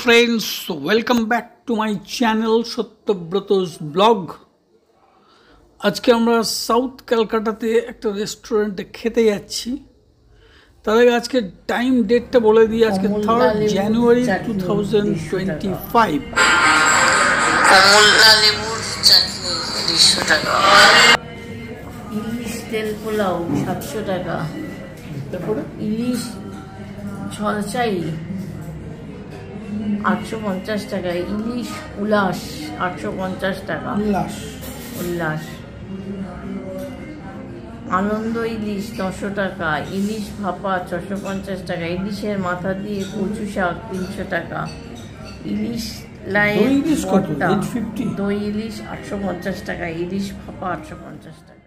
friends, welcome back to my channel Satyabroto's blog. আজকে আমরা south ক্যালকাটাতে একটা রেস্টুরেন্টে খেতে যাচ্ছি। তার আগে আজকে টাইম ডেটটা বলে দিই, আজকে 3rd জানুয়ারি 2025। কমলা লেবুর চাটনি 200 টাকা, ইলিশ তেল পোলাও 700 টাকা, ইলিশ ঝলচাই 850 টাকা, ইলিশ উল্লাস 850 টাকা, উল্লাস আনন্দ ইলিশ 900 টাকা, ইলিশ ভাপা 650 টাকা, ইলিশের মাথা দিয়ে কচু শাক 300 টাকা, ইলিশ লাইন দই ইলিশ 850 টাকা, ইলিশ ভাপা 850 টাকা।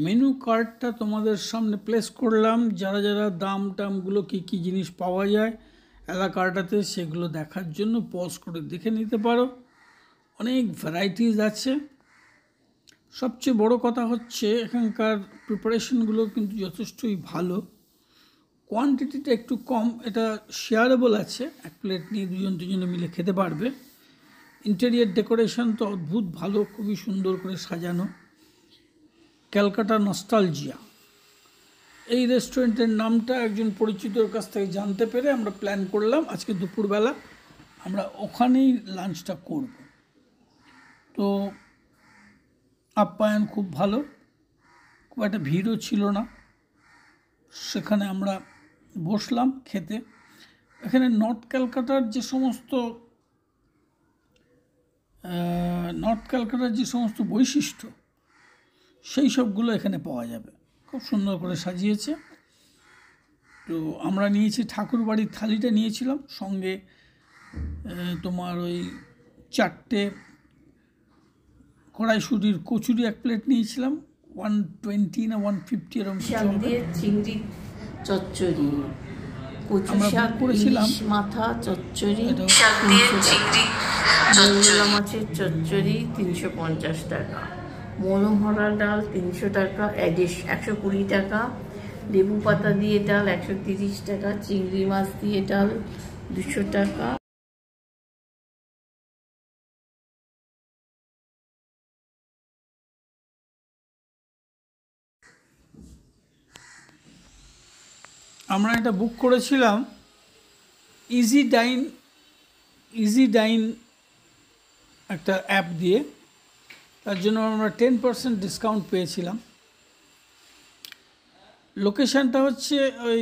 মেনু কার্ডটা তোমাদের সামনে প্লেস করলাম। যারা যারা দাম টামগুলো কী জিনিস পাওয়া যায় এলাকাটাতে সেগুলো দেখার জন্য পজ করে দেখে নিতে পারো। অনেক ভ্যারাইটিস আছে। সবচেয়ে বড় কথা হচ্ছে এখানকার প্রিপারেশনগুলো কিন্তু যথেষ্টই ভালো, কোয়ান্টিটিটা একটু কম, এটা শেয়ারেবল আছে, এক প্লেট নিয়ে দুজনে মিলে খেতে পারবে। ইন্টেরিয়ার ডেকোরেশন তো অদ্ভুত ভালো, খুবই সুন্দর করে সাজানো। ক্যালকাটা নস্টালজিয়া এই রেস্টুরেন্টের নামটা একজন পরিচিতর কাছ থেকে জানতে পেরে আমরা প্ল্যান করলাম আজকে দুপুরবেলা আমরা ওখানেই লাঞ্চটা করব। তো আপ্যায়ন খুব ভালো, খুব একটা ভিড়ও ছিল না। সেখানে আমরা বসলাম খেতে। এখানে নর্থ ক্যালকাটার যে সমস্ত বৈশিষ্ট্য সেই সবগুলো এখানে পাওয়া যাবে। খুব সুন্দর করে সাজিয়েছে। তো আমরা নিয়েছি ঠাকুর বাড়ির থালিটা নিয়েছিলাম, সঙ্গে তোমার ওই 4টে কড়াইশুঁটির কচুরি এক প্লেট নিয়েছিলাম, 120 না 150 এরকম চিংড়ি চচ্চড়ি, আমরা করেছিলাম মাথা চচ্চড়ি, মাছের চচ্চড়ি 350 টাকা, মনোহরা ডাল 300 টাকা, 120 টাকা, লেবু পাতা দিয়ে ডাল 130 টাকা, চিংড়ি মাছ দিয়ে ডাল 200 টাকা। আমরা এটা বুক করেছিলাম ইজি ডাইন একটা অ্যাপ দিয়ে, তার জন্য আমরা 10% ডিসকাউন্ট পেয়েছিলাম। লোকেশানটা হচ্ছে ওই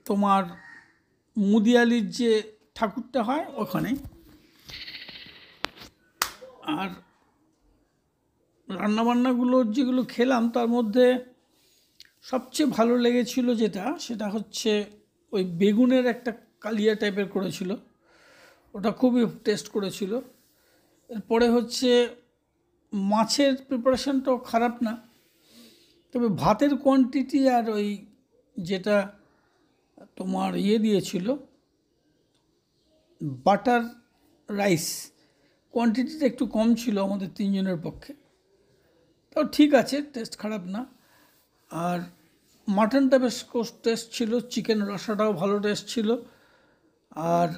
তোমার মুদিয়ালির যে ঠাকুরটা হয় ওখানে। আর রান্নাবান্নাগুলো যেগুলো খেলাম তার মধ্যে সবচেয়ে ভালো লেগেছিল সেটা হচ্ছে ওই বেগুনের একটা কালিয়া টাইপের করেছিল, ওটা খুবই টেস্ট করেছিল। এরপরে হচ্ছে মাছের প্রিপারেশনটাও খারাপ না, তবে ভাতের কোয়ান্টিটি আর ওই যেটা তোমার দিয়েছিল বাটার রাইস, কোয়ান্টিটিটা একটু কম ছিল আমাদের 3 জনের পক্ষে। তাও ঠিক আছে, টেস্ট খারাপ না। আর মাটনটা বেশ টেস্ট ছিল, চিকেন রসাটাও ভালো টেস্ট ছিল। আর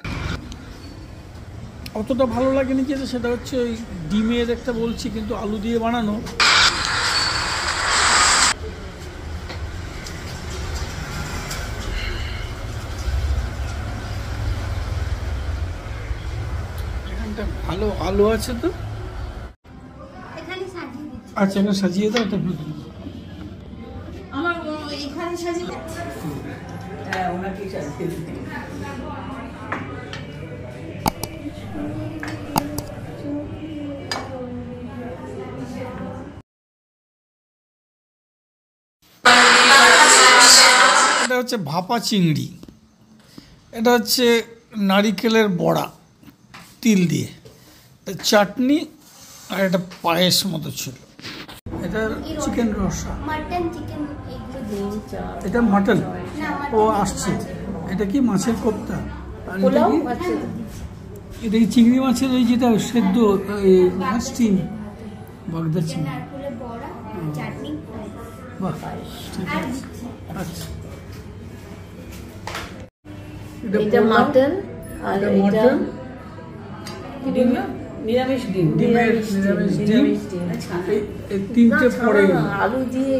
অতটা ভালো লাগেনি সেটা হচ্ছে ওই ডিমের একটা বলছি, কিন্তু আলু দিয়ে বানানো। এখানটা ভালো আলু আছে তো, আচ্ছা এখানে সাজিয়ে দাও। এটা হচ্ছে ভাপা চিংড়ি, এটা হচ্ছে নারিকেলের বড়া তিল দিয়ে, চাটনি, আর এটা পায়েস মতো ছিল। এটা চিকেন রসা, এটা মাটন, ও আসছে। এটা কি মাছের কোপ্তা, আর এটা কি চিংড়ি মাছের ওই যেটা সেদ্ধ স্টিম বাগদা চিংড়ি। বাহ, পায়েস। ঠিক আছে। আচ্ছা, এটা মাটন আর এটা এটা মটন, ডিম, নিরামিষ ডিম। নিরামিষ ডিম। আচ্ছা, এই তিনটে না, পরে ছাড়া না, আলু দিয়ে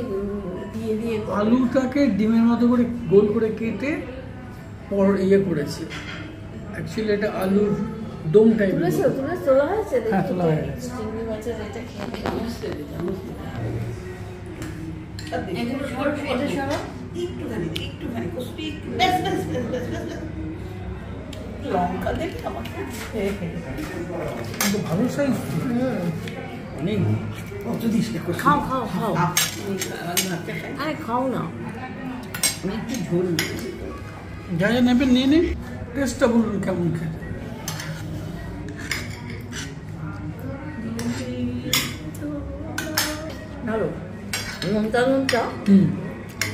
দিয়ে করে। আলুটাকে ডিমের মতো করে গোল করে কেটে পর ইয়ে করেছে। অ্যাকচুয়ালি এটা আলুর দম টাইপের। তোলা হয়েছে দেখি হ্যাঁ, তোলা তো। হয়ে গেছে। চিংড়ি মাছের এটা খেয়ে দেখি। এগুলো এটা সরো। একটুখানি কষবি, একটু, ব্যাস, ব্যাস, ব্যাস, ব্যাস, ব্যাস, ব্যাস। লঙ্কা দেখি আমাকে। কিন্তু ভালো সাইজ, অনেক। কত দিস না কষি? খাও খাও খাও, ভাতটা খাই। আরে খাও না। আমি একটু ঝোল নিয়েছি তো। যা যা নেবেন নিয়ে নিন, টেস্টটা বলুন কেমন খেতে। ভালো, নুনটা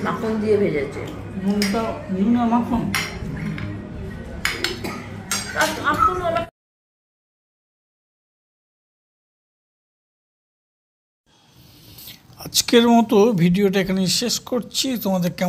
মাখন দিয়ে ভেজেছে। নুনটা, নুন আর মাখন। আজকের মতো ভিডিওটা এখানে শেষ করছি। তোমাদের কেমন